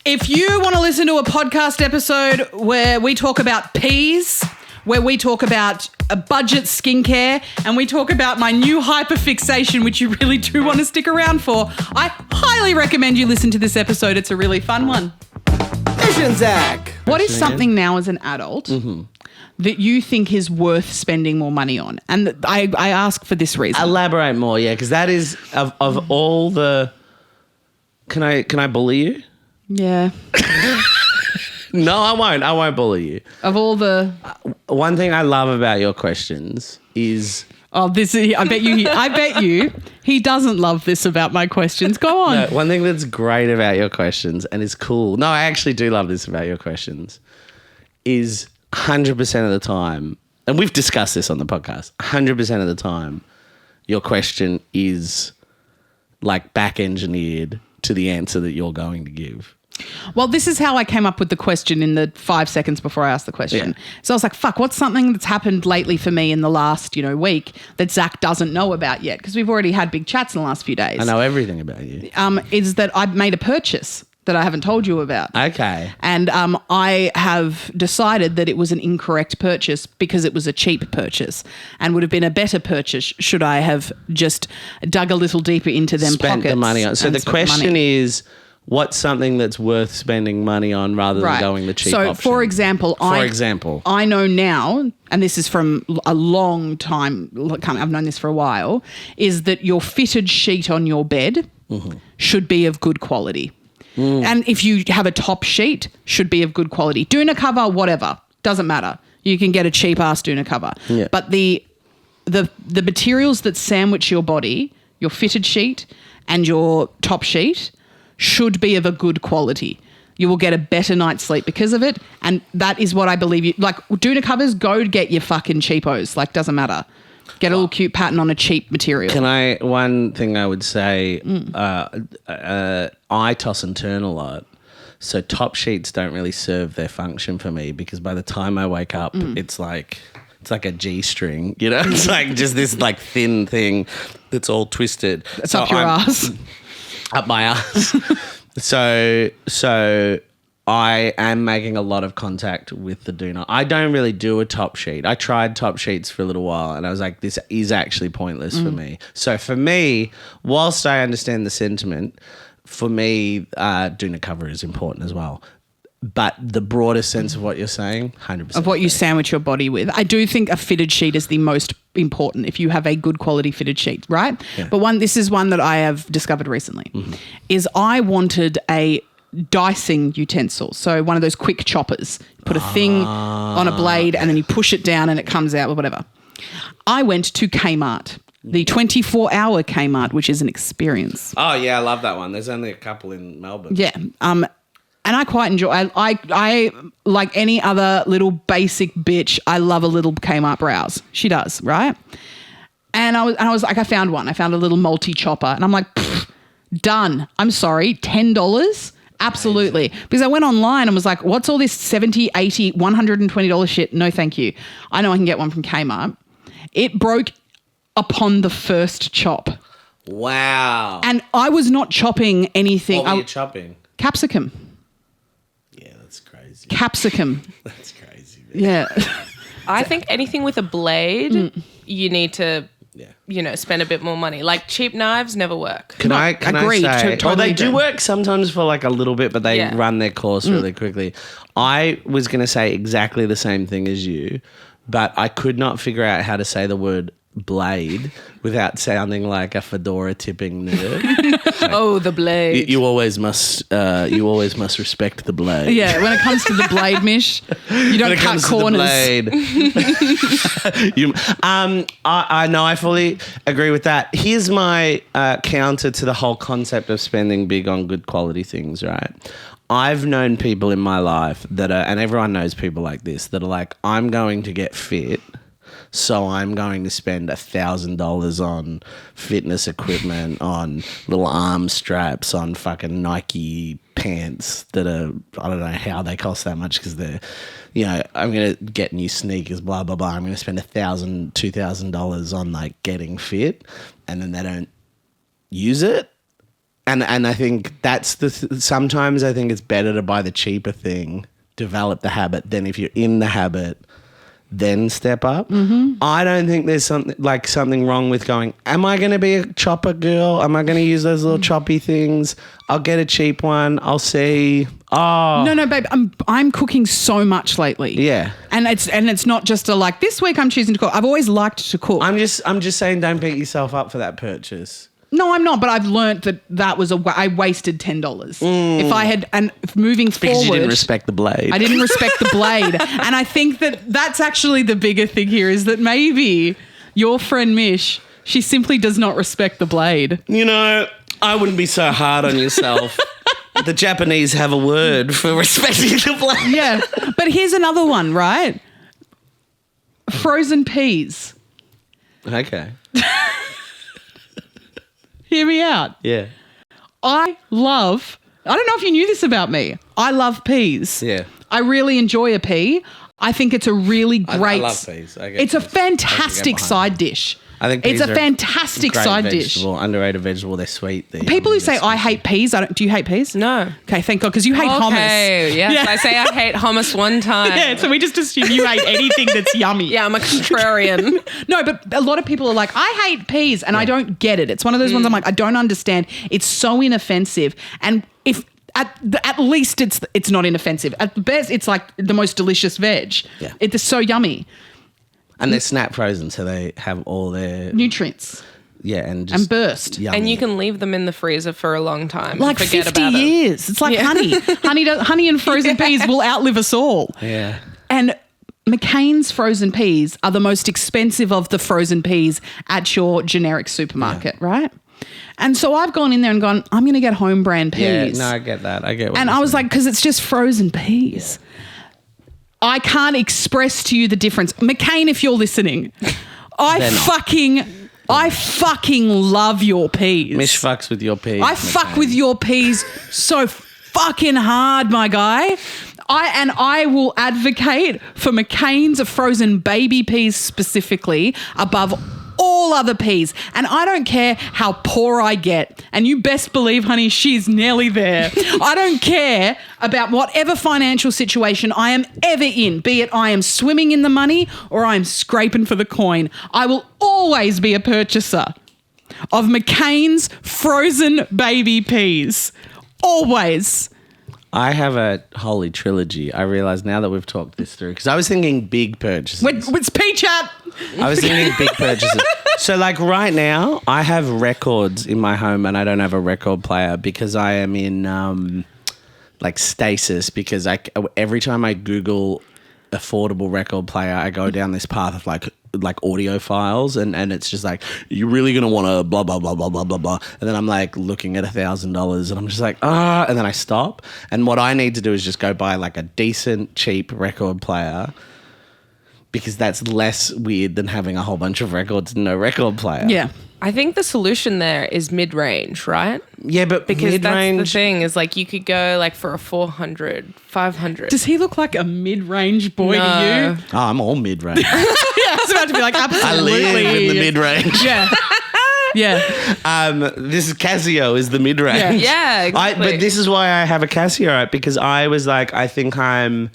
If you want to listen to a podcast episode where we talk about peas, where we talk about a budget skincare, and we talk about my new hyperfixation, which you really do want to stick around for, I highly recommend you listen to this episode. It's a really fun one. Mish and Zach. What is something now as an adult that you think is worth spending more money on? And I ask for this reason. Elaborate more, yeah, because that is of all the. Can I bully you? Yeah. No, I won't. I won't bully you. Of all the. One thing I love about your questions is. Oh, I bet you he doesn't love this about my questions. Go on. No, one thing that's great about your questions and is cool. No, I actually do love this about your questions. Is 100% of the time, and we've discussed this on the podcast. 100% of the time, your question is like back engineered to the answer that you're going to give. Well, this is how I came up with the question in the 5 seconds before I asked the question. Yeah. So I was like, fuck, what's something that's happened lately for me in the last, week that Zach doesn't know about yet? Because we've already had big chats in the last few days. I know everything about you. Is that I've made a purchase that I haven't told you about. Okay. And I have decided that it was an incorrect purchase because it was a cheap purchase and would have been a better purchase should I have just dug a little deeper into them Spent pockets. the money on. So the question is, what's something that's worth spending money on rather than going the cheap option? So, for example, I know now, and this is from a long time, I've known this for a while, is that your fitted sheet on your bed should be of good quality. And if you have a top sheet, should be of good quality. Doona cover, whatever, doesn't matter. You can get a cheap ass Doona cover. Yeah. But the materials that sandwich your body, your fitted sheet and your top sheet, should be of a good quality. You will get a better night's sleep because of it. And that is what I believe you, like Doona covers, go get your fucking cheapos. Like, doesn't matter. Get a little cute pattern on a cheap material. One thing I would say, I toss and turn a lot. So top sheets don't really serve their function for me because by the time I wake up, it's like a G-string, It's like just this like thin thing that's all twisted. It's up your ass. Up my ass. So I am making a lot of contact with the Doona. I don't really do a top sheet. I tried top sheets for a little while and I was like, this is actually pointless for me. So for me, whilst I understand the sentiment, for me, Doona cover is important as well. But the broader sense of what you're saying, 100%. Of what you sandwich your body with. I do think a fitted sheet is the most important if you have a good quality fitted sheet, right? Yeah. But this is one that I have discovered recently, is I wanted a dicing utensil. So one of those quick choppers. Put a thing on a blade and then you push it down and it comes out or whatever. I went to Kmart. The 24-hour Kmart, which is an experience. Oh, yeah, I love that one. There's only a couple in Melbourne. Yeah. And I quite enjoy. I like any other little basic bitch. I love a little Kmart browse. She does, right? And I was like, I found one. I found a little multi chopper, and I'm like, done. I'm sorry, $10. Absolutely. Because I went online and was like, what's all this $70, $80, $120 shit? No, thank you. I know I can get one from Kmart. It broke upon the first chop. Wow. And I was not chopping anything. What were you chopping? Capsicum. Yeah, that's crazy. Capsicum. That's crazy. Man. Yeah. I think anything with a blade, you need to, spend a bit more money. Like cheap knives never work. Can I say, totally they do work sometimes for like a little bit, but they run their course really quickly. I was going to say exactly the same thing as you, but I could not figure out how to say the word blade without sounding like a fedora tipping nerd. Like, the blade. You always must respect the blade. Yeah, when it comes to the blade, Mish, you don't cut corners. I know, I fully agree with that. Here's my counter to the whole concept of spending big on good quality things, right? I've known people in my life that are, and everyone knows people like this, that are like, I'm going to get fit, so I'm going to spend $1,000 on fitness equipment, on little arm straps, on fucking Nike pants that are, I don't know how they cost that much because they're, I'm going to get new sneakers, blah, blah, blah. I'm going to spend $1,000, $2,000 on like getting fit, and then they don't use it. And I think that's sometimes I think it's better to buy the cheaper thing, develop the habit, than if you're in the habit, then step up. I don't think there's something wrong with going, am I going to be a chopper girl? Am I going to use those little choppy things? I'll get a cheap one. I'll see. Oh. No, babe. I'm cooking so much lately. Yeah. And it's not just this week I'm choosing to cook. I've always liked to cook. I'm just saying, don't beat yourself up for that purchase. No, I'm not, but I've learnt that was I wasted $10. If I had, and moving because forward. You didn't respect the blade. I didn't respect the blade. And I think that's actually the bigger thing here, is that maybe your friend Mish, she simply does not respect the blade. You know, I wouldn't be so hard on yourself. The Japanese have a word for respecting the blade. Yeah. But here's another one, right? Frozen peas. Okay. Hear me out. Yeah. I don't know if you knew this about me. I love peas. Yeah. I really enjoy a pea. I think it's a really great. I love peas. It's a fantastic side dish. I think it's a fantastic side dish. Underrated vegetable. They're sweet. People who say I hate peas, do you hate peas? No. Okay, thank God, because you hate hummus. Okay, yes. Yeah. I say I hate hummus one time. Yeah, so we just assume you hate anything that's yummy. Yeah, I'm a contrarian. No, but a lot of people are like, I hate peas, and I don't get it. It's one of those ones I'm like, I don't understand. It's so inoffensive, and if at least it's not inoffensive. At the best, it's like the most delicious veg. Yeah. It's so yummy. And they're snap frozen, so they have all their nutrients. Yeah, and burst. Yummy. And you can leave them in the freezer for a long time. Like forget 50 about years. It's like honey. Honey and frozen peas will outlive us all. Yeah. And McCain's frozen peas are the most expensive of the frozen peas at your generic supermarket, right? And so I've gone in there and gone, I'm going to get home brand peas. Yeah, no, I get that. I get what And you're I was saying. like, because it's just frozen peas. Yeah. I can't express to you the difference. McCain, if you're listening, I fucking love your peas. Mish fucks with your peas. I fuck with your peas so fucking hard, my guy. I will advocate for McCain's frozen baby peas specifically above all other peas. And I don't care how poor I get. And you best believe, honey, she's nearly there. I don't care about whatever financial situation I am ever in, be it I am swimming in the money or I'm scraping for the coin. I will always be a purchaser of McCain's frozen baby peas. Always. I have a holy trilogy. I realise now that we've talked this through, because I was thinking big purchases. It's pea chat. I was thinking big purchases. So like right now, I have records in my home and I don't have a record player because I am in like stasis, because every time I Google affordable record player, I go down this path of like audio files and it's just like, you're really going to want to blah, blah, blah, blah, blah, blah, blah. And then I'm like looking at $1,000 and I'm just like, and then I stop. And what I need to do is just go buy like a decent, cheap record player, because that's less weird than having a whole bunch of records and no record player. Yeah. I think the solution there is mid-range, right? Yeah, but because mid-range, that's the thing, is like you could go like for a 400, 500. Does he look like a mid-range boy to No. you? Oh, I'm all mid-range. Yeah, I was about to be like, absolutely. I live in the mid-range. Yeah. Yeah. This is Casio is the mid-range. Yeah, exactly. But this is why I have a Casio, right? Because I was like, I think I'm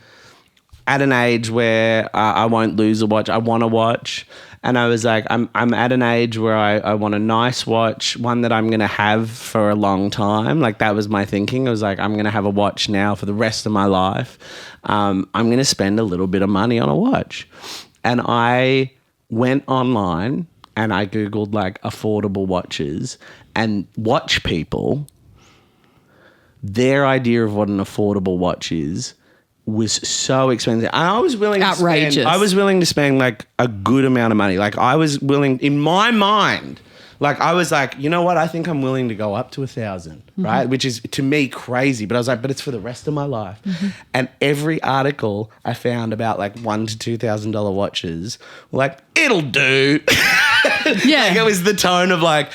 at an age where I won't lose a watch. I want to watch. And I was like, I'm at an age where I want a nice watch, one that I'm going to have for a long time. Like that was my thinking. I was like, I'm going to have a watch now for the rest of my life. I'm going to spend a little bit of money on a watch. And I went online and I Googled like affordable watches, and watch people, their idea of what an affordable watch is was so expensive. And I was willing to spend like a good amount of money. Like I was willing, in my mind, like I was like, you know what? I think I'm willing to go up to 1,000, right? Which is to me crazy. But I was like, but it's for the rest of my life. And every article I found about like $1,000 to $2,000 watches were like, it'll do. Yeah. Like it was the tone of like,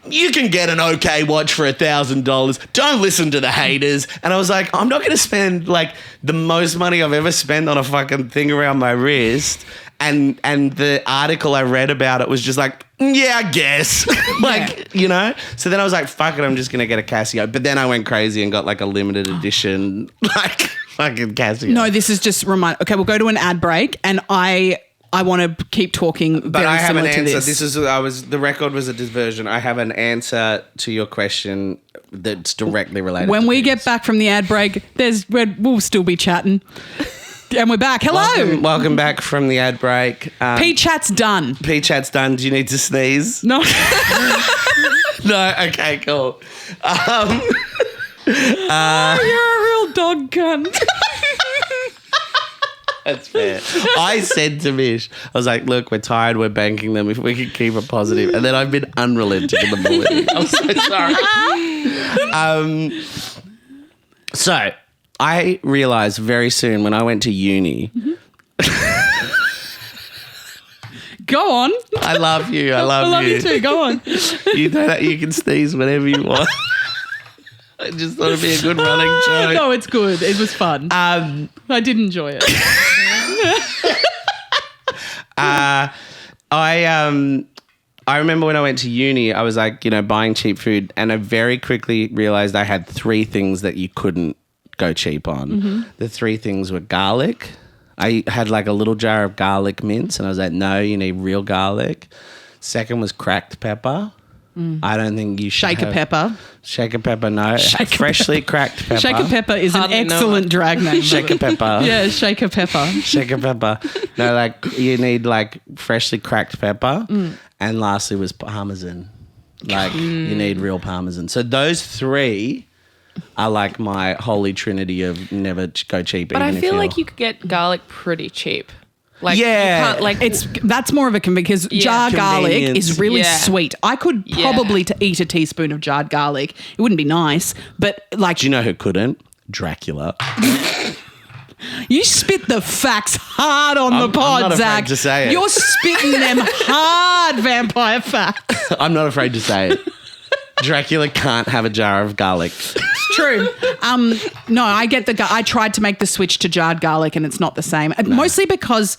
you can get an okay watch for $1,000. Don't listen to the haters. And I was like, I'm not going to spend like the most money I've ever spent on a fucking thing around my wrist And the article I read about it was just like, yeah, I guess. Like, you know? So then I was like, fuck it, I'm just going to get a Casio. But then I went crazy and got like a limited edition, like fucking Casio. No, this is just okay, we'll go to an ad break and I want to keep talking but very I have an similar to answer. this. The record was a diversion. I have an answer to your question that's directly related. When to we this. get back from the ad break, we'll still be chatting. And we're back. Hello. Welcome back from the ad break. P-chat's done. P-chat's done. Do you need to sneeze? No. No? Okay, cool. You're a real dog cunt. That's fair. I said to Mish, I was like, look, we're tired, we're banking them, if we can keep it positive. And then I've been unrelenting in the bullying. I'm so sorry. So I realised very soon when I went to uni. Go on. I love you. I love I love you too. Go on. You know that you can sneeze whenever you want. I just thought it'd be a good running joke. No, it's good. It was fun. I did enjoy it. I remember when I went to uni, I was like, buying cheap food, and I very quickly realised I had 3 things that you couldn't go cheap on. Mm-hmm. The 3 things were garlic. I had like a little jar of garlic mince, and I was like, no, you need real garlic. Second was cracked pepper. I don't think you should Shaker pepper. Shaker pepper, no. Freshly cracked pepper. Shaker pepper is an excellent drag name. Shaker pepper. Yeah, shaker pepper. Shaker pepper. No, like you need like freshly cracked pepper. And lastly was parmesan. Like you need real parmesan. So those 3 are like my holy trinity of never go cheap. But I feel like you could get garlic pretty cheap. Like, yeah, you can't, that's more of a because jar garlic is really sweet. I could probably eat a teaspoon of jarred garlic. It wouldn't be nice, but like. Do you know who couldn't? Dracula. You spit the facts hard on the pod, I'm not Zach. afraid to say it. You're spitting them hard vampire facts. I'm not afraid to say it. Dracula can't have a jar of garlic. It's true. No, I get I tried to make the switch to jarred garlic and it's not the same. No. Mostly because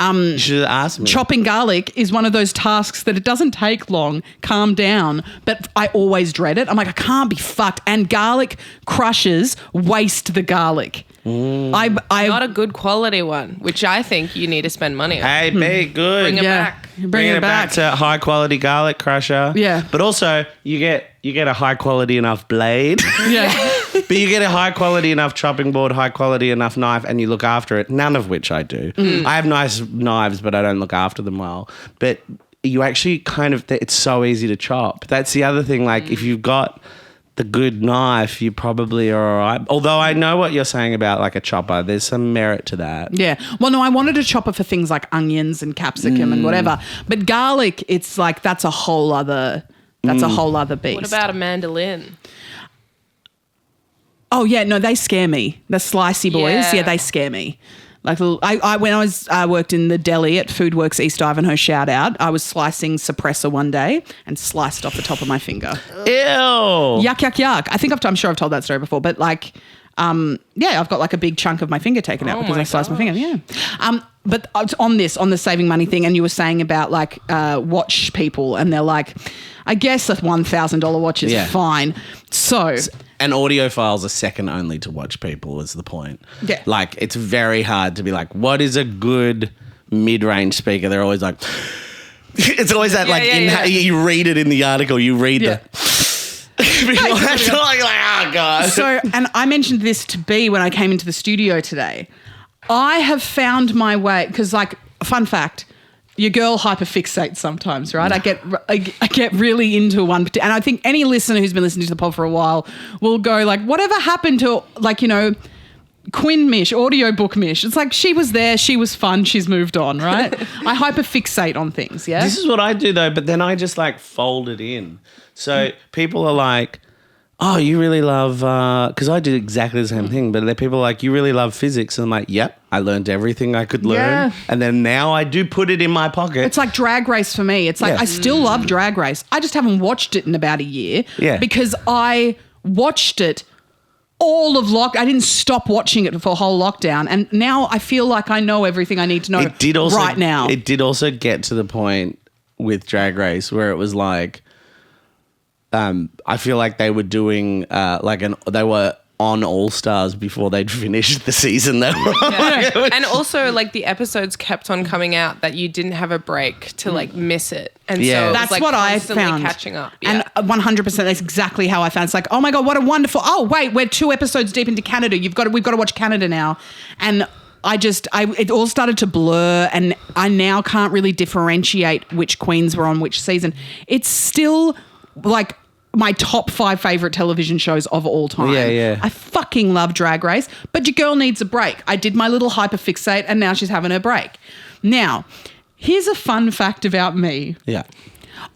you should have asked me. Chopping garlic is one of those tasks that it doesn't take long, calm down, but I always dread it. I'm like, I can't be fucked. And garlic crushers waste the garlic. Not a good quality one, which I think you need to spend money on. Hey, be good. Bring it back. Bringing it back to high quality garlic crusher. Yeah. But also you get a high quality enough blade. Yeah. But you get a high quality enough chopping board, high quality enough knife, and you look after it. None of which I do. I have nice knives, but I don't look after them well. But you actually it's so easy to chop. That's the other thing. Like if you've got the good knife, you probably are all right. Although I know what you're saying about like a chopper. There's some merit to that. Yeah. Well, no, I wanted a chopper for things like onions and capsicum and whatever. But garlic, it's like that's a whole other beast. What about a mandolin? Oh yeah, no, they scare me. The slicey boys, yeah they scare me. Like I when I worked in the deli at Foodworks East Ivanhoe, shout out, I was slicing suppressor one day and sliced off the top of my finger. Ew. Yuck, yuck, yuck. I think I'm sure I've told that story before, but like, I've got like a big chunk of my finger taken out because I sliced my finger. Yeah. But on the saving money thing, and you were saying about like watch people, and they're like, I guess a $1,000 watch is fine. So. And audiophiles are second only to watch people is the point. Yeah. Like, it's very hard to be like, what is a good mid-range speaker? They're always like, it's always that you read it in the article, you read the... That's like, oh, God. So, and I mentioned this to B when I came into the studio today. I have found my way, because like, fun fact, your girl hyperfixates sometimes, right? I get really into one, and I think any listener who's been listening to the pod for a while will go like, whatever happened to like, Quinn Mish, audiobook Mish? It's like she was there, she was fun, she's moved on, right? I hyperfixate on things, yeah? This is what I do though, but then I just like fold it in. So people are like, oh, you really love, because I did exactly the same thing, but people are like, you really love physics. And I'm like, yep, I learned everything I could learn. Yeah. And then now I do put it in my pocket. It's like Drag Race for me. It's like I still love Drag Race. I just haven't watched it in about a year because I watched it all of I didn't stop watching it for a whole lockdown, and now I feel like I know everything I need to know right now. It did also get to the point with Drag Race where it was like, I feel like they were doing they were on All Stars before they'd finished the season. They were yeah. And also, like, the episodes kept on coming out that you didn't have a break to like miss it, and so it was, that's like, what I constantly found. catching up. Yeah. And 100%, that's exactly how I found. It's like, oh my god, what a wonderful! Oh wait, we're 2 episodes deep into Canada. We've got to watch Canada now, and it all started to blur, and I now can't really differentiate which queens were on which season. It's still like my top 5 favorite television shows of all time. Yeah. I fucking love Drag Race, but your girl needs a break. I did my little hyperfixate, and now she's having her break. Now, here's a fun fact about me. Yeah.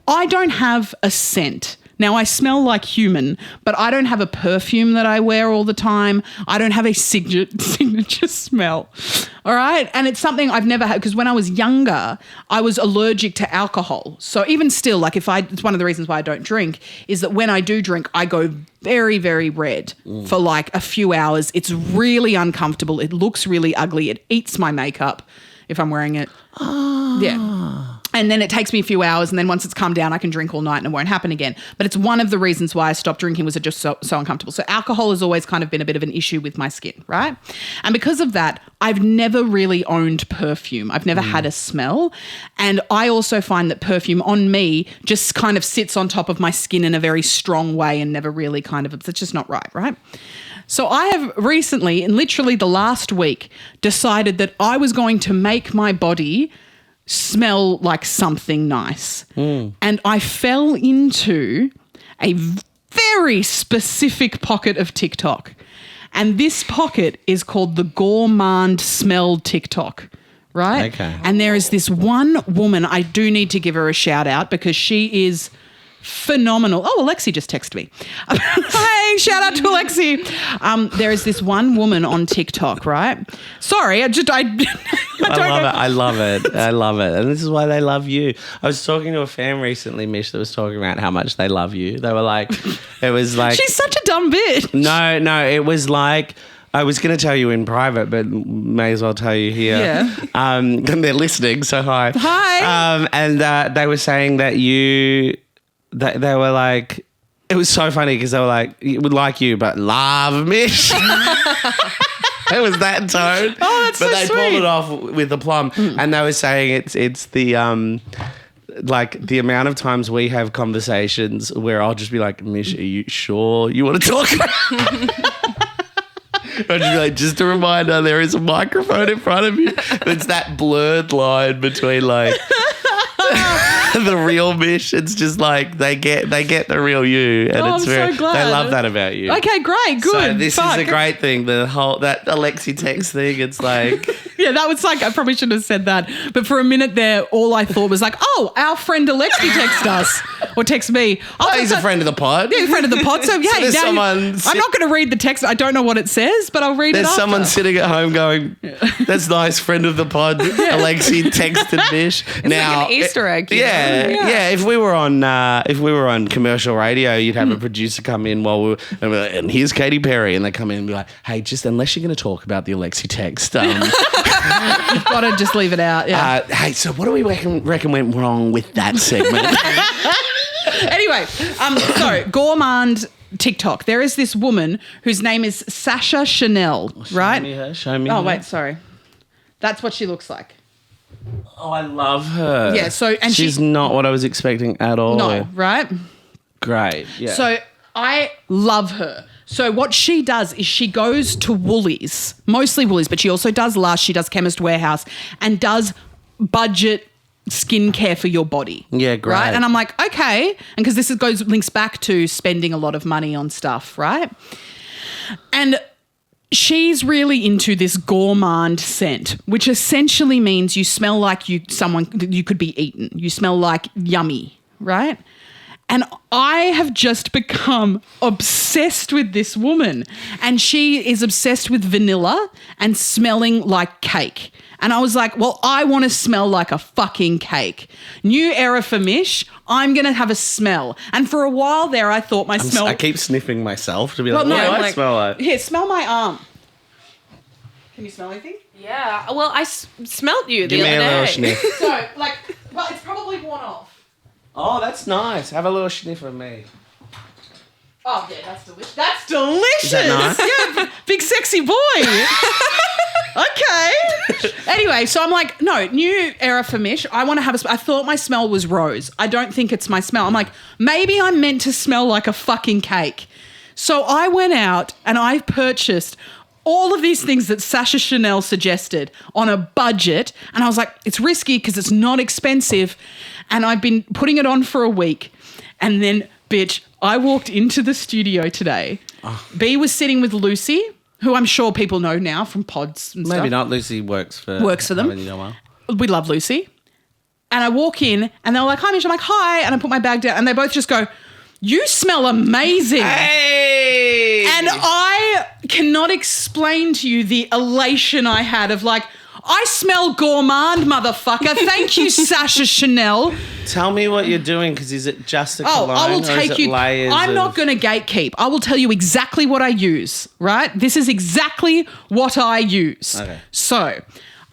I don't have a scent. Now, I smell like human, but I don't have a perfume that I wear all the time. I don't have a signature smell, all right? And it's something I've never had, because when I was younger, I was allergic to alcohol. So even still, like it's one of the reasons why I don't drink is that when I do drink, I go very, very red for like a few hours. It's really uncomfortable. It looks really ugly. It eats my makeup if I'm wearing it. Yeah. And then it takes me a few hours, and then once it's calmed down, I can drink all night and it won't happen again. But it's one of the reasons why I stopped drinking was it just so uncomfortable. So alcohol has always kind of been a bit of an issue with my skin, right? And because of that, I've never really owned perfume. I've never had a smell. And I also find that perfume on me just kind of sits on top of my skin in a very strong way and never really it's just not right? So I have recently, in literally the last week, decided that I was going to make my body smell like something nice. And I fell into a very specific pocket of TikTok. And this pocket is called the Gourmand Smell TikTok, right? Okay. And there is this one woman, I do need to give her a shout out because she is phenomenal. Oh, Alexi just texted me. Hey, shout out to Alexi. There is this one woman on TikTok, right? Sorry, I love it. And this is why they love you. I was talking to a fan recently, Mish, that was talking about how much they love you. They were like, it was like... She's such a dumb bitch. No, it was like... I was going to tell you in private, but may as well tell you here. Yeah. And they're listening, so hi. Hi. And they were saying that they were like, it was so funny because they were like, would like you, but love Mish. It was that tone. Oh, that's so sweet. But they pulled it off with the plum. And they were saying it's the like the amount of times we have conversations where I'll just be like, Mish, are you sure you want to talk about I'll just be like, just a reminder, there is a microphone in front of you. It's that blurred line between like the real Mish. It's just like they get the real you, and I'm so glad. they love that about you. Okay, great, good. So this is a great thing. The whole that Alexi text thing. It's like yeah, that was like I probably shouldn't have said that, but for a minute there, all I thought was like, oh, our friend Alexi texted us or text me. He's a friend of the pod. Yeah, he's a friend of the pod. So yeah, there's I'm not going to read the text. I don't know what it says, but I'll read it. There's someone sitting at home going, "That's nice, friend of the pod." Alexi texted Mish. It's now like an Easter egg. Yeah. If we were on commercial radio, you'd have a producer come in and here's Katy Perry, and they come in and be like, "Hey, just unless you're going to talk about the Alexi text, you've got to just leave it out." Yeah. Hey, so what do we reckon went wrong with that segment? Anyway, so Gourmand TikTok. There is this woman whose name is Sasha Chanel, right? Show me. Oh, her. wait, sorry. That's what she looks like. Oh, I love her. Yeah, so and she's not what I was expecting at all. No, right? Great. Yeah. So I love her. So what she does is she goes to Woolies, mostly Woolies, but she also does Lush, she does Chemist Warehouse, and does budget skincare for your body. Yeah, great. Right? And I'm like, okay. And because links back to spending a lot of money on stuff, right? And she's really into this gourmand scent, which essentially means you smell like you could be eaten. You smell like yummy, right? And I have just become obsessed with this woman. And she is obsessed with vanilla and smelling like cake. And I was like, well, I want to smell like a fucking cake. New era for Mish. I'm going to have a smell. And for a while there, I thought my smell... I keep sniffing myself to be Well, like, no, what do I like- smell like? Here, smell my arm. Can you smell anything? Yeah. Well, I smelt you the Give me other a little day. sniff. So, like, well, it's probably worn off. Oh, that's nice. Have a little sniff of me. Oh, yeah, that's delicious. That's delicious. Is that nice? Yeah, big sexy boy. Okay. Anyway, so I'm like, no, new era for Mish. I want to have I thought my smell was rose. I don't think it's my smell. I'm like, maybe I'm meant to smell like a fucking cake. So I went out and I purchased all of these things that Sasha Chanel suggested on a budget. And I was like, it's risky because it's not expensive. And I've been putting it on for a week. And then, bitch, I walked into the studio today. Oh. B was sitting with Lucy, who I'm sure people know now from pods and Maybe stuff. not. Lucy works for them. haven't you done well? We love Lucy. And I walk in and they're like, hi, Mish. I'm like, hi. And I put my bag down and they both just go, you smell amazing. Hey! And I cannot explain to you the elation I had of like, I smell gourmand, motherfucker. Thank you, Sasha Chanel. Tell me what you're doing, because is it just a Oh, cologne? I will or is take it you. layers I'm of- not going to gatekeep. I will tell you exactly what I use, right? This is exactly what I use. Okay. So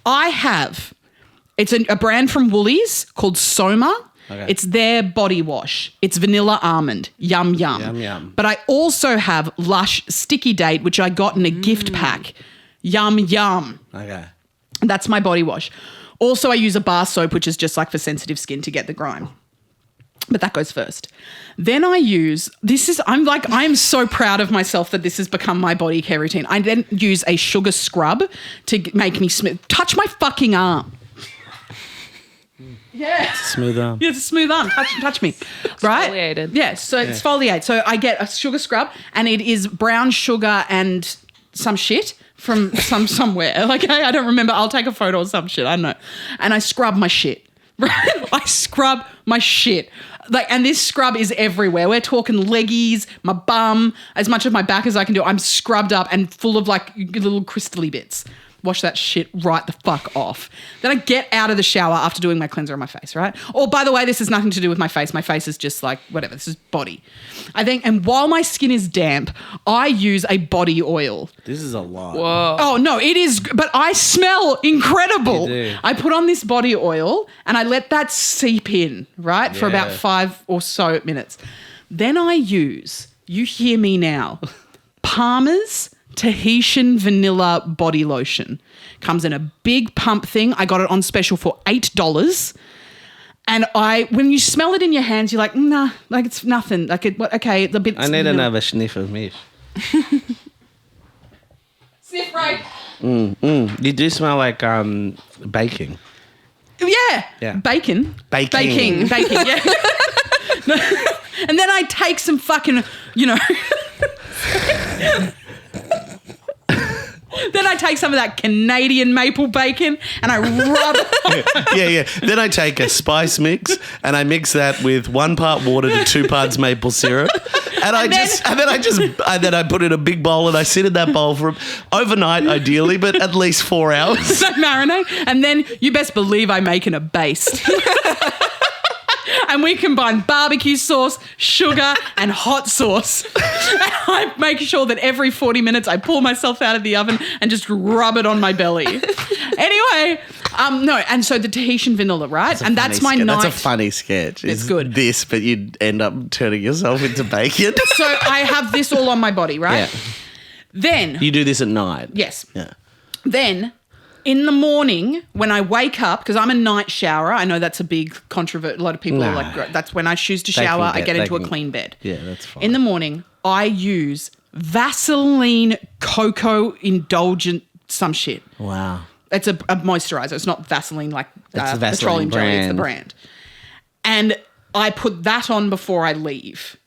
I have, it's a brand from Woolies called Soma. Okay. It's their body wash. It's vanilla almond. Yum, yum. Yum, yum. But I also have Lush Sticky Date, which I got in a gift pack. Yum, yum. Okay. That's my body wash. Also, I use a bar soap, which is just like for sensitive skin to get the grime. But that goes first. Then I use, I'm so proud of myself that this has become my body care routine. I then use a sugar scrub to make me smooth. Touch my fucking arm. Yeah. Smooth arm. Yeah, it's a smooth arm. Touch me. Right? Exfoliated. Yeah, so it's exfoliate. So I get a sugar scrub and it is brown sugar and some shit from somewhere. Like, I don't remember. I'll take a photo of some shit. I don't know. And I scrub my shit. Right? I scrub my shit. Like, and this scrub is everywhere. We're talking leggies, my bum, as much of my back as I can do. I'm scrubbed up and full of like little crystally bits. Wash that shit right the fuck off. Then I get out of the shower after doing my cleanser on my face, right? Or by the way, this has nothing to do with my face. My face is just like, whatever, this is body. I think, and while my skin is damp, I use a body oil. This is a lot. Whoa. Oh, no, it is, but I smell incredible. You do. I put on this body oil and I let that seep in, right, for about Yeah. 5 or so minutes. Then I use, you hear me now, Palmer's Tahitian vanilla body lotion. Comes in a big pump thing. I got it on special for $8. And when you smell it in your hands, you're like, nah, like it's nothing. Like, okay, it's a bit. I need another sniff of Mish. Sniff break. You do smell like baking. Yeah. Yeah. Bacon. Baking. Baking, yeah. And then I take some fucking, Then I take some of that Canadian maple bacon and I rub it. Yeah. Then I take a spice mix and I mix that with 1 part water to 2 parts maple syrup. And then I put it in a big bowl and I sit in that bowl for overnight, ideally, but at least 4 hours. So marinate. And then you best believe I make in a baste. And we combine barbecue sauce, sugar, and hot sauce. And I make sure that every 40 minutes I pull myself out of the oven and just rub it on my belly. Anyway, no, and so the Tahitian vanilla, right? That's my night. That's a funny sketch. It's good. This, but you'd end up turning yourself into bacon. So I have this all on my body, right? Yeah. Then, You do this at night. yes. Yeah. Then in the morning when I wake up, because I'm a night shower, I know that's a big controvert. A lot of people are like, that's when I choose to shower, I get into a clean bed. Yeah, that's fine. In the morning, I use Vaseline Cocoa Indulgent some shit. Wow. It's a moisturizer. It's not Vaseline like That's the Vaseline petroleum jelly. It's the brand. brand. And I put that on before I leave.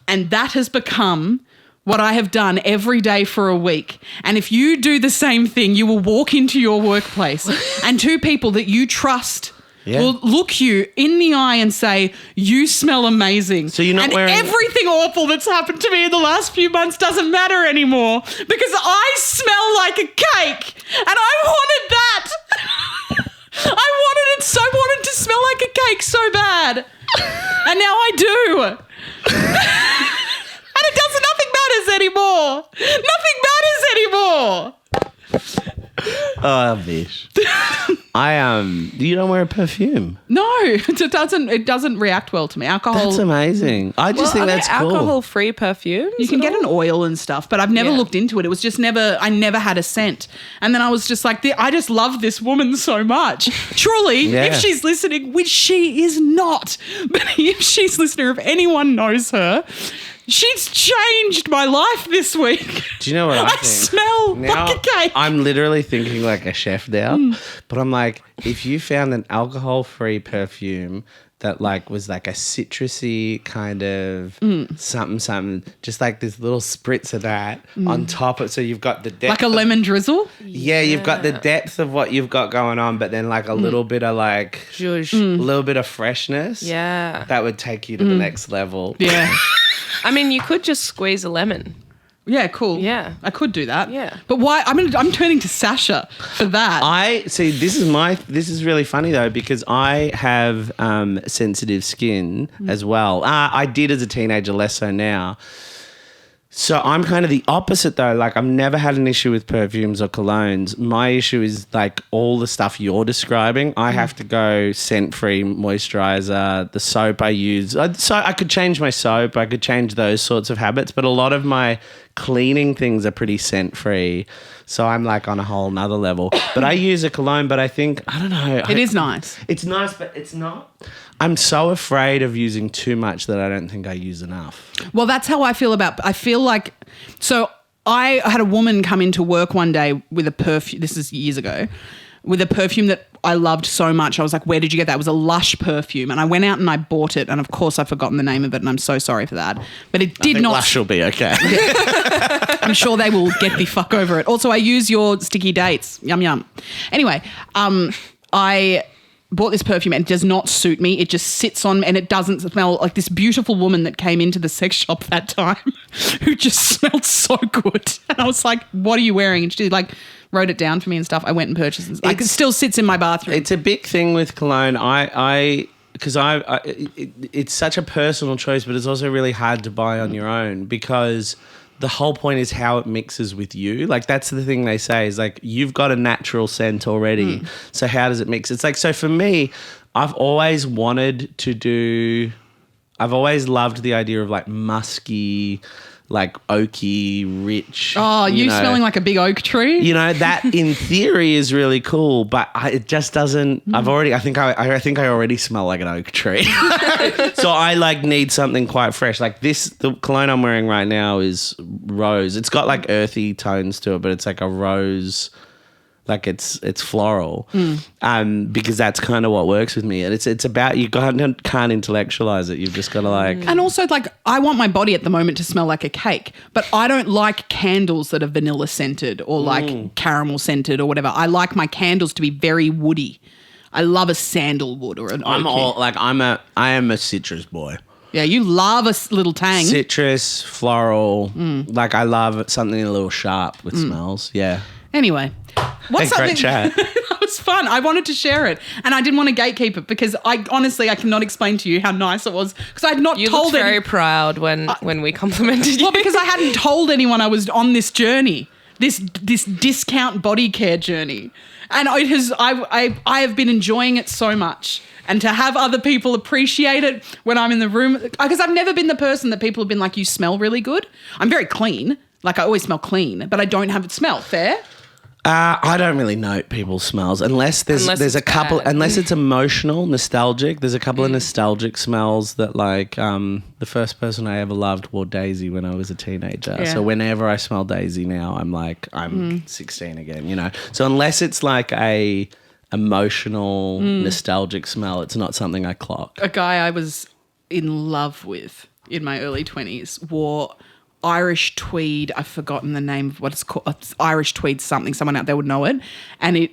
And that has become what I have done every day for a week. And if you do the same thing, you will walk into your workplace and 2 people that you trust will look you in the eye and say, you smell amazing. So you're not and wearing... everything awful that's happened to me in the last few months doesn't matter anymore because I smell like a cake and I wanted that. wanted to smell like a cake so bad. And now I do. And it doesn't, nothing matters anymore. Oh, Mish. You don't wear a perfume. No, it doesn't react well to me. Alcohol. That's amazing. I just think that's cool. Alcohol-free perfumes. You can get an oil and stuff, but I've never looked into it. It was just I never had a scent. And then I was just like, I just love this woman so much. Truly, if she's listening, which she is not, but if she's listening, or if anyone knows her, she's changed my life this week. Do you know what I think? Smell like a cake. I'm literally thinking like a chef now, but I'm like, if you found an alcohol-free perfume that like was like a citrusy kind of something, just like this little spritz of that on top of, so you've got the depth. Like a lemon drizzle? Yeah, you've got the depth of what you've got going on, but then like a little bit of like, a little bit of freshness. Yeah. That would take you to the next level. Yeah. I mean, you could just squeeze a lemon. Yeah, cool. Yeah. I could do that. Yeah. But why? I'm turning to Sasha for that. I see. This is really funny though, because I have sensitive skin as well. I did as a teenager, less so now. So I'm kind of the opposite though. Like I've never had an issue with perfumes or colognes. My issue is like all the stuff you're describing. I have to go scent-free moisturizer. The soap I use. So I could change my soap. I could change those sorts of habits. But a lot of my cleaning things are pretty scent-free. So I'm like on a whole nother level. But I use a cologne, but I think, I don't know. It is nice. It's nice, but it's not. I'm so afraid of using too much that I don't think I use enough. Well, that's how I feel like, so I had a woman come into work one day with a perfume, this is years ago, with a perfume that I loved so much. I was like, where did you get that? It was a Lush perfume. And I went out and I bought it. And of course I've forgotten the name of it and I'm so sorry for that. But it did not. Lush will be okay. I'm sure they will get the fuck over it. Also, I use your sticky dates. Yum, yum. Anyway, I bought this perfume and it does not suit me. It just sits on and it doesn't smell like this beautiful woman that came into the sex shop that time who just smelled so good. And I was like, what are you wearing? And she like wrote it down for me and stuff. I went and purchased it. Like, it still sits in my bathroom. It's a big thing with cologne. Because it's such a personal choice, but it's also really hard to buy on your own because the whole point is how it mixes with you. Like that's the thing they say is like you've got a natural scent already. So how does it mix? It's like, so for me, I've always loved the idea of like musky, like oaky, rich. Oh, you smelling like a big oak tree? You know, that in theory is really cool, but it just doesn't. I think I already smell like an oak tree. So I like need something quite fresh. Like the cologne I'm wearing right now is rose. It's got like earthy tones to it, but it's like a rose. Like it's floral, because that's kind of what works with me, and it's about you can't intellectualize it. You've just got to like. And also, like, I want my body at the moment to smell like a cake, but I don't like candles that are vanilla scented or like caramel scented or whatever. I like my candles to be very woody. I love a sandalwood or an. I am a citrus boy. Yeah, you love a little tang. Citrus, floral. Like I love something a little sharp with smells. Yeah. Anyway, what's something? Great chat. That was fun. I wanted to share it, and I didn't want to gatekeep it because I cannot explain to you how nice it was because I had not you told. You looked very proud when we complimented you. Well, because I hadn't told anyone I was on this journey, this discount body care journey, and it has. I have been enjoying it so much. And to have other people appreciate it when I'm in the room, because I've never been the person that people have been like, you smell really good. I'm very clean. Like I always smell clean, but I don't have it smell. Fair? I don't really note people's smells unless there's a couple, unless it's emotional, nostalgic. There's a couple of nostalgic smells that like the first person I ever loved wore Daisy when I was a teenager. Yeah. So whenever I smell Daisy now, I'm like, I'm 16 again, you know? So unless it's like a emotional, nostalgic smell, it's not something I clock. A guy I was in love with in my early 20s wore Irish tweed. I've forgotten the name of what it's called. It's Irish tweed something. Someone out there would know it. And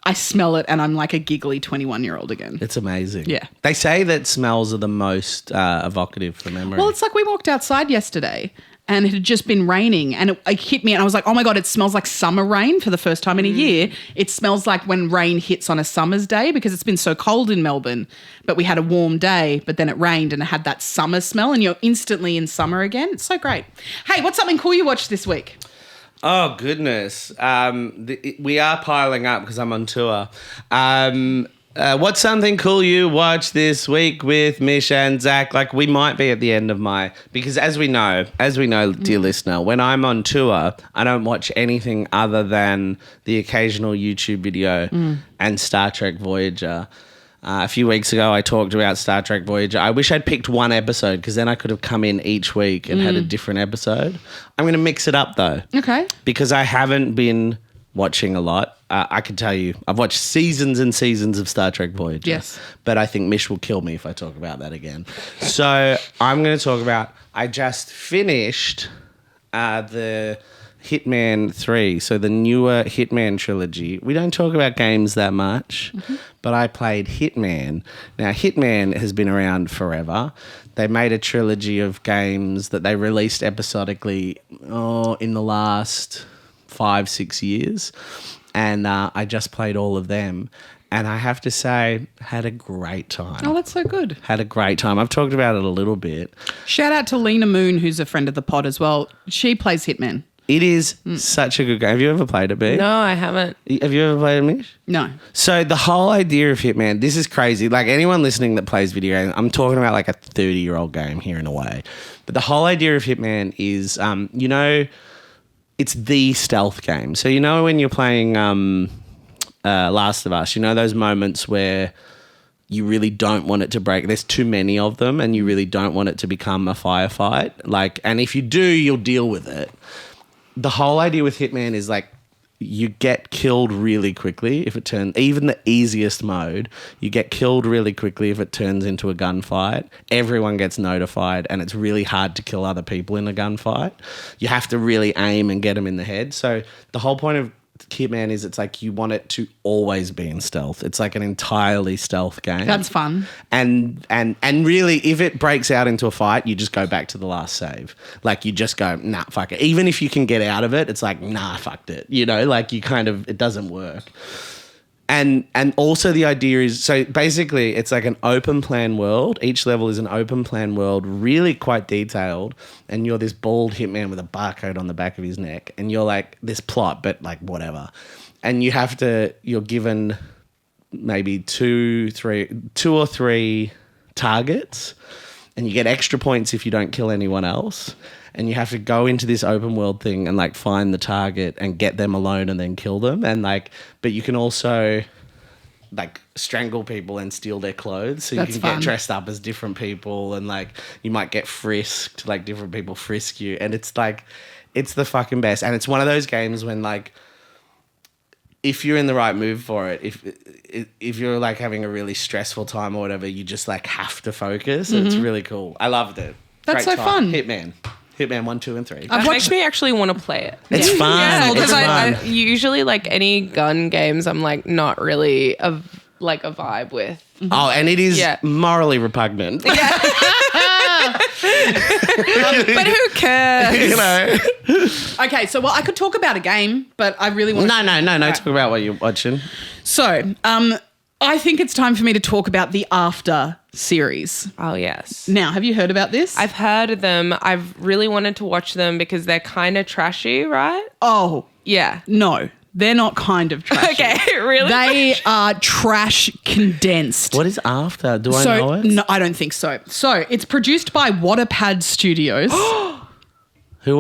I smell it and I'm like a giggly 21-year-old again. It's amazing. Yeah. They say that smells are the most evocative for memory. Well, it's like we walked outside yesterday and it had just been raining and it hit me and I was like, oh my God, it smells like summer rain for the first time in a year. It smells like when rain hits on a summer's day because it's been so cold in Melbourne, but we had a warm day, but then it rained and it had that summer smell and you're instantly in summer again. It's so great. Hey, what's something cool you watched this week? Oh, goodness. We are piling up because I'm on tour. What's something cool you watched this week with Mish and Zach? Like, we might be at the end of because as we know, dear listener, when I'm on tour, I don't watch anything other than the occasional YouTube video and Star Trek Voyager. A few weeks ago, I talked about Star Trek Voyager. I wish I'd picked one episode because then I could have come in each week and had a different episode. I'm going to mix it up though. Okay. Because I haven't been watching a lot. I can tell you, I've watched seasons and seasons of Star Trek Voyager. Yes. But I think Mish will kill me if I talk about that again. So I'm going to talk about, I just finished the Hitman 3, so the newer Hitman trilogy. We don't talk about games that much, but I played Hitman. Now, Hitman has been around forever. They made a trilogy of games that they released episodically in the last 5-6 years, and I just played all of them. And I have to say, had a great time. Oh, that's so good. Had a great time. I've talked about it a little bit. Shout out to Lena Moon, who's a friend of the pod as well. She plays Hitman. It is such a good game. Have you ever played it, B? No, I haven't. Have you ever played it, Mish? No. So the whole idea of Hitman, this is crazy. Like anyone listening that plays video games, I'm talking about like a 30-year-old game here in a way. But the whole idea of Hitman is, it's the stealth game. So when you're playing Last of Us, those moments where you really don't want it to break. There's too many of them and you really don't want it to become a firefight. And if you do, you'll deal with it. The whole idea with Hitman is like you get killed really quickly if it turns, even the easiest mode, you get killed really quickly if it turns into a gunfight. Everyone gets notified and it's really hard to kill other people in a gunfight. You have to really aim and get them in the head. So the whole point of Hitman is it's like you want it to always be in stealth. It's like an entirely stealth game. That's fun. And really, if it breaks out into a fight, you just go back to the last save. Like you just go, nah, fuck it. Even if you can get out of it, it's like, nah, fucked it. Like it doesn't work. And also the idea is, so basically it's like an open plan world. Each level is an open plan world, really quite detailed. And you're this bald hitman with a barcode on the back of his neck. And you're like this plot, but like whatever. And you're given maybe two or three targets. And you get extra points if you don't kill anyone else. And you have to go into this open world thing and like find the target and get them alone and then kill them. And but you can also like strangle people and steal their clothes. So That's you can fun. get dressed up as different people and like you might get frisked, like different people frisk you. And it's like, it's the fucking best. And it's one of those games when like, if you're in the right mood for it, if you're like having a really stressful time or whatever, you just like have to focus. It's really cool. I loved it. That's Great so time. fun. Hitman 1, 2, and 3. That makes me actually want to play it. It's fun. Yeah, because It's I fun. usually like any gun games, I'm like not really a vibe with. Oh, and it is Yeah. morally repugnant. But who cares? Okay, so I could talk about a game, but I really want to... No. Talk about what you're watching. So, I think it's time for me to talk about the After series. Oh yes. Now, have you heard about this? I've heard of them. I've really wanted to watch them because they're kind of trashy, right? Oh, Yeah. no. They're not kind of trashy. Okay, really? They are trash condensed. What is After? Do I know it? No, I don't think so. So, it's produced by Waterpad Studios. Who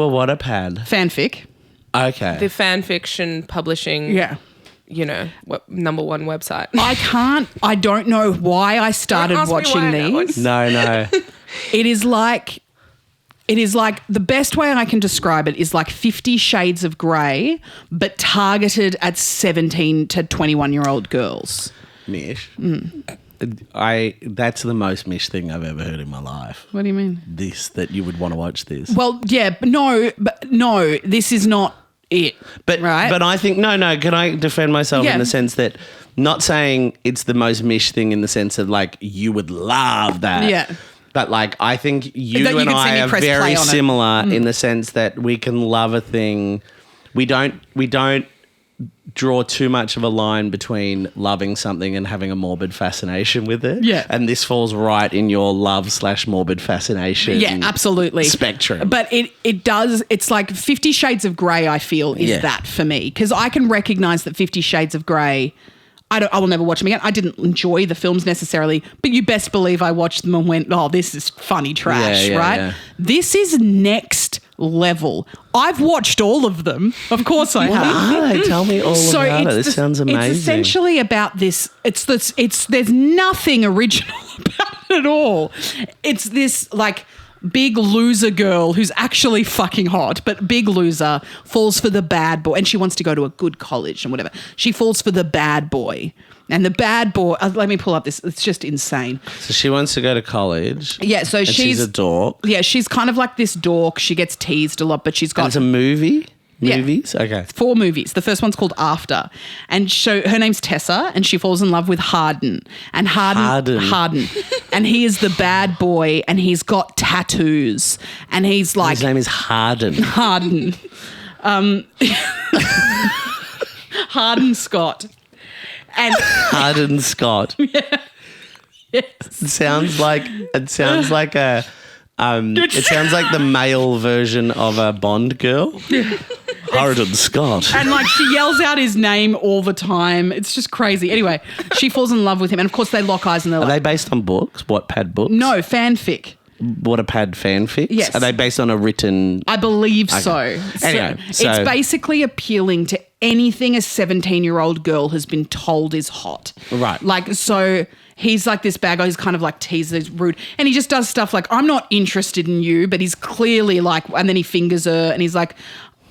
are Waterpad? Fanfic. Okay. The fan fiction publishing, Yeah. number one website. I don't know why I started Don't ask me watching why I know these. No. It is like the best way I can describe it is like 50 Shades of Grey, but targeted at 17 to 21-year-old girls. Mish. That's the most Mish thing I've ever heard in my life. What do you mean? That you would want to watch this. Well, yeah, but no, this is not. it. But right? But I think no. Can I defend myself Yeah. in the sense that not saying it's the most Mish thing in the sense of like you would love that. Yeah. But like I think That you you and could see I me are press play very on it. similar in the sense that we can love a thing. We don't draw too much of a line between loving something and having a morbid fascination with it. Yeah. And this falls right in your love/morbid fascination. Yeah, absolutely. Spectrum. But it does, it's like 50 Shades of Grey, I feel, is Yeah. that for me. Because I can recognize that 50 Shades of Grey, I will never watch them again. I didn't enjoy the films necessarily, but you best believe I watched them and went, oh, this is funny trash, Yeah, right? yeah. This is next level. I've watched all of them. Of course I have. Tell me all about it. This the- sounds amazing. It's essentially about this. There's nothing original about it at all. It's this like big loser girl who's actually fucking hot, but big loser falls for the bad boy, and she wants to go to a good college and whatever. She falls for the bad boy. And the bad boy, let me pull up this. It's just insane. So she wants to go to college. Yeah, so And she's a dork. Yeah, she's kind of like this dork. She gets teased a lot, but she's And got it's a movie? Yeah. Movies? Okay. 4 movies. The first one's called After. And so her name's Tessa, and she falls in love with Harden. And Harden. And he is the bad boy, and he's got tattoos. And he's like His name is Harden. Harden. Harden Scott. And Harden Scott. yes. It sounds like a it sounds like the male version of a Bond girl. Harden Scott. And like she yells out his name all the time. It's just crazy. Anyway, she falls in love with him, and of course they lock eyes and they're Are they like, based on books? Wattpad books? no, fanfic. Wattpad fanfics? Yes. Are they based on a written... I believe so. Anyway, It's basically appealing to anything a 17-year-old girl has been told is hot. Right. Like, so he's like this bad guy. He's kind of like teases, rude. And he just does stuff like, I'm not interested in you, but he's clearly like, and then he fingers her and he's like,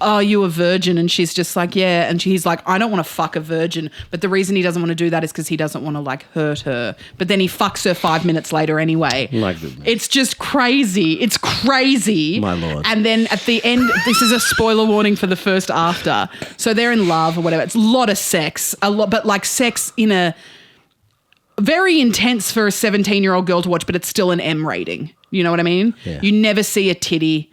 oh, you a virgin? And she's just like, yeah. And he's like, I don't want to fuck a virgin. But the reason he doesn't want to do that is because he doesn't want to like hurt her. But then he fucks her 5 minutes later anyway. My goodness. It's just crazy. It's crazy. My lord. And then at the end, this is a spoiler warning for the first After. So they're in love or whatever. It's a lot of sex, but like sex in a very intense for a 17-year-old girl to watch, but it's still an M rating. You know what I mean? Yeah. You never see a titty.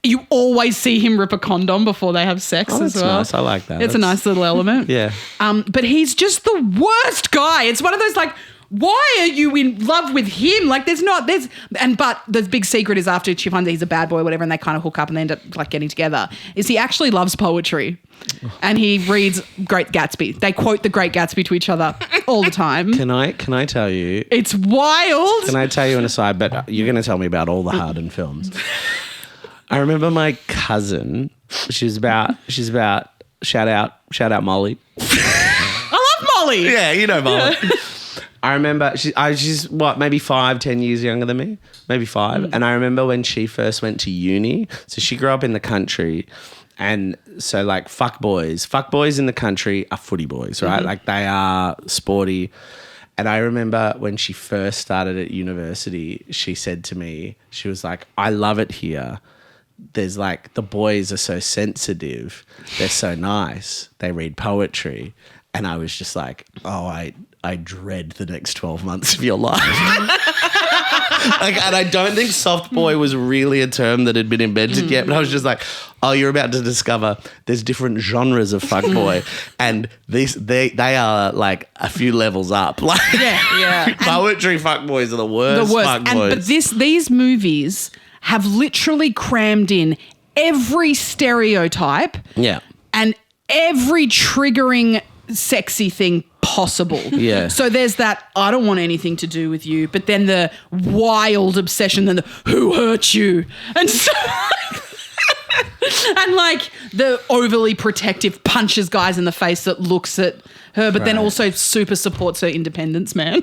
You always see him rip a condom before they have sex Oh, as that's well. nice. I like that. It's a nice little element. Yeah. But he's just the worst guy. It's one of those like, why are you in love with him? Like but the big secret is after she finds out he's a bad boy or whatever and they kind of hook up and they end up like getting together, is he actually loves poetry and he reads Great Gatsby. They quote the Great Gatsby to each other all the time. Can I tell you? It's wild. Can I tell you an aside? But you're going to tell me about all the Harden films. I remember my cousin. She's about. Shout out Molly. I love Molly. Yeah, you know Molly. I remember she's what, maybe 5-10 years younger than me, maybe 5. And I remember when she first went to uni. So she grew up in the country, and so like fuck boys in the country are footy boys, right? Like they are sporty. And I remember when she first started at university, she said to me, she was like, I love it here. There's like, the boys are so sensitive. They're so nice. They read poetry. And I was just like, oh, I dread the next 12 months of your life. And I don't think soft boy was really a term that had been invented yet, but I was just like, oh, you're about to discover there's different genres of fuck boy, and they are like a few levels up. Like, Yeah. poetry fuck boys are the worst. Fuck boys. But these movies have literally crammed in every stereotype Yeah. and every triggering sexy thing possible. Yeah. So there's that, I don't want anything to do with you, but then the wild obsession, then the who hurt you? And so and like the overly protective punches guys in the face that looks at her, but then Right. also super supports her independence, man.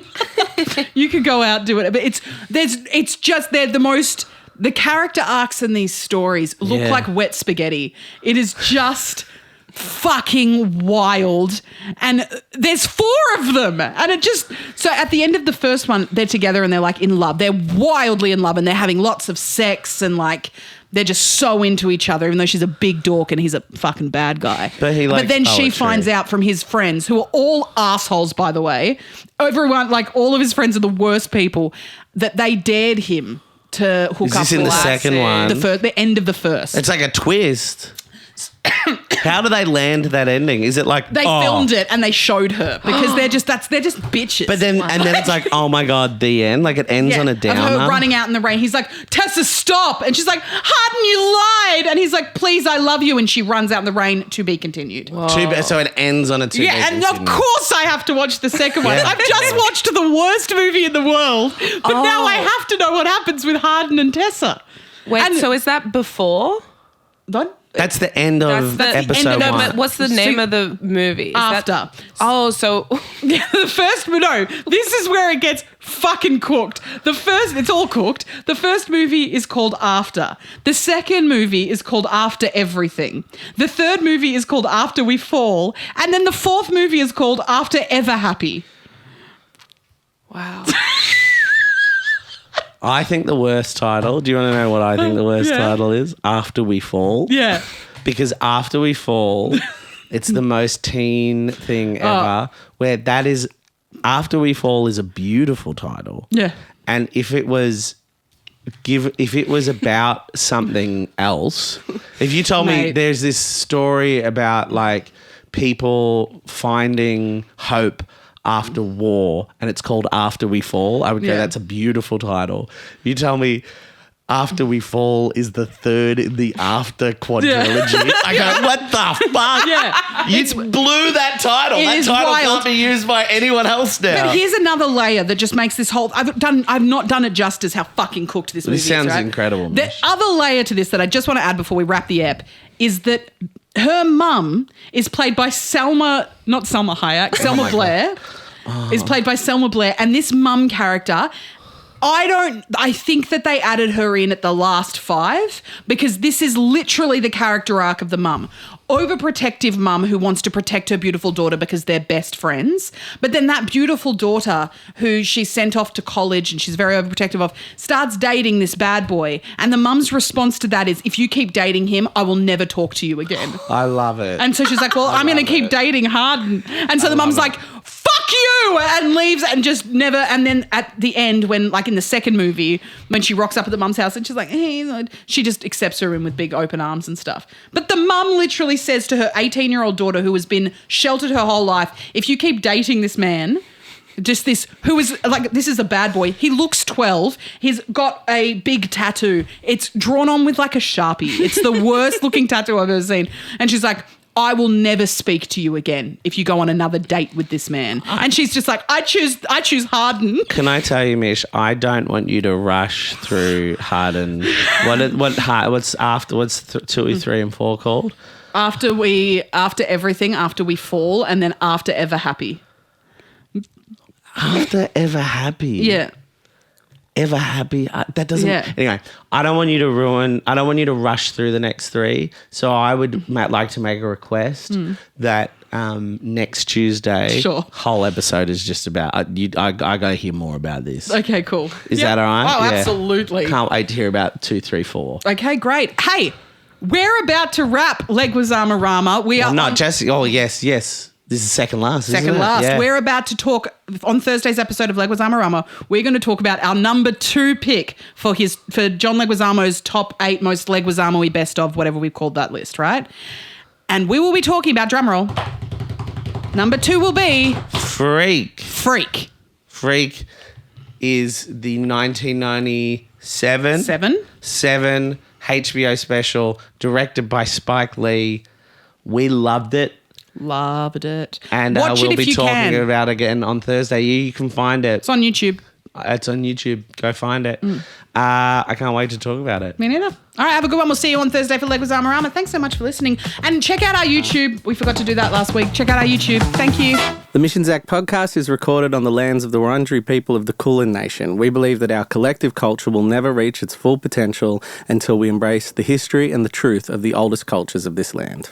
You could go out, do it. But it's just, they're the character arcs in these stories look Yeah. like wet spaghetti. It is just fucking wild, and there's 4 of them, and it just, so at the end of the first one they're together and they're like in love, they're wildly in love, and they're having lots of sex, and like They're just so into each other, even though she's a big dork and he's a fucking bad guy. But he likes then she poetry. finds out from his friends, who are all assholes, by the way. Everyone, like all of his friends are the worst people, that they dared him to hook Is up this in with the second one? the end of the first. It's like a twist. How do they land that ending? Is it like They filmed it and they showed her because they're just bitches. But then it's like, oh my God, the end. Like it ends on a downer. Of her running out in the rain. He's like, Tessa, stop. And she's like, Harden, you lied. And he's like, please, I love you. And she runs out in the rain, to be continued. So it ends on a two. Yeah, and of course I have to watch the second one. I've just watched the worst movie in the world, but now I have to know what happens with Harden and Tessa. Wait, so is that before? What? That's the end of episode No, one. but what's the name of the movie? Is After. So The first, no, this is where it gets fucking cooked. It's all cooked. The first movie is called After. The second movie is called After Everything. The third movie is called After We Fall. And then the fourth movie is called After Ever Happy. wow. I think the worst title. Do you want to know what I think the worst title is? After We Fall. Yeah. Because After We Fall, it's the most teen thing ever. Where that is, After We Fall is a beautiful title. Yeah. And if it was about something else, if you told me Mate. there's this story about like people finding hope after war and it's called After We Fall, I would go, that's a beautiful title. You tell me After We Fall is the third in the After quadrilogy. I go, what the fuck? Yeah. You blew that title. It That is title wild. can't be used by anyone else now. But here's another layer that just makes this whole. I've not done it justice how fucking cooked this movie is. sounds right? incredible, The Mish. other layer to this that I just want to add before we wrap the ep is that her mum is played by Selma Oh Blair. Is played by Selma Blair, and this mum character. I think that they added her in at the last 5 because this is literally the character arc of the mum. Overprotective mum who wants to protect her beautiful daughter because they're best friends. But then that beautiful daughter who she sent off to college and she's very overprotective of starts dating this bad boy. And the mum's response to that is, if you keep dating him, I will never talk to you again. I love it. And so she's like, well, I'm going to keep dating Harden. And so the mum's like, fuck you, and leaves and just never. And then at the end, when like in the second movie, when she rocks up at the mum's house and she's like, hey, she just accepts her in with big open arms and stuff. But the mum literally says to her 18-year-old daughter who has been sheltered her whole life, if you keep dating this man, just this, who is like, this is a bad boy. He looks 12. He's got a big tattoo. It's drawn on with like a Sharpie. It's the worst looking tattoo I've ever seen. And she's like, I will never speak to you again if you go on another date with this man. And she's just like, I choose Harden. Can I tell you, Mish? I don't want you to rush through Harden. What's 2, 3, and 4 called? After Everything, After We Fall, and then After Ever Happy. After Ever Happy. Yeah. Ever Happy. That doesn't. Yeah. Anyway, I don't want you to rush through the next 3. So I would like to make a request that next Tuesday, Sure. whole episode is just about. I got to hear more about this. Okay, cool. Is that all right? Oh, Yeah. absolutely. Can't wait to hear about 2, 3, 4. Okay, great. Hey, we're about to wrap Leguizamo Rama. We are No, on- Jesse. Oh, yes. This is second last. Second isn't it? last. Yeah. We're about to talk on Thursday's episode of Leguizamo Rama. We're going to talk about our number 2 pick for John Leguizamo's top 8 most Leguizamo-y best of, whatever we've called that list, right? And we will be talking about, drumroll, number 2 will be Freak. Freak. Is the 1997 7 HBO special directed by Spike Lee. We loved it. Loved it. And Watch we'll it if be you talking can. about it again on Thursday. You can find it. It's on YouTube. It's on YouTube. Go find it. I can't wait to talk about it. Me neither. All right, have a good one. We'll see you on Thursday for Leguizamo Rama. Thanks so much for listening. And check out our YouTube. We forgot to do that last week. Check out our YouTube. Thank you. The Mish and Zach Podcast is recorded on the lands of the Wurundjeri people of the Kulin Nation. We believe that our collective culture will never reach its full potential until we embrace the history and the truth of the oldest cultures of this land.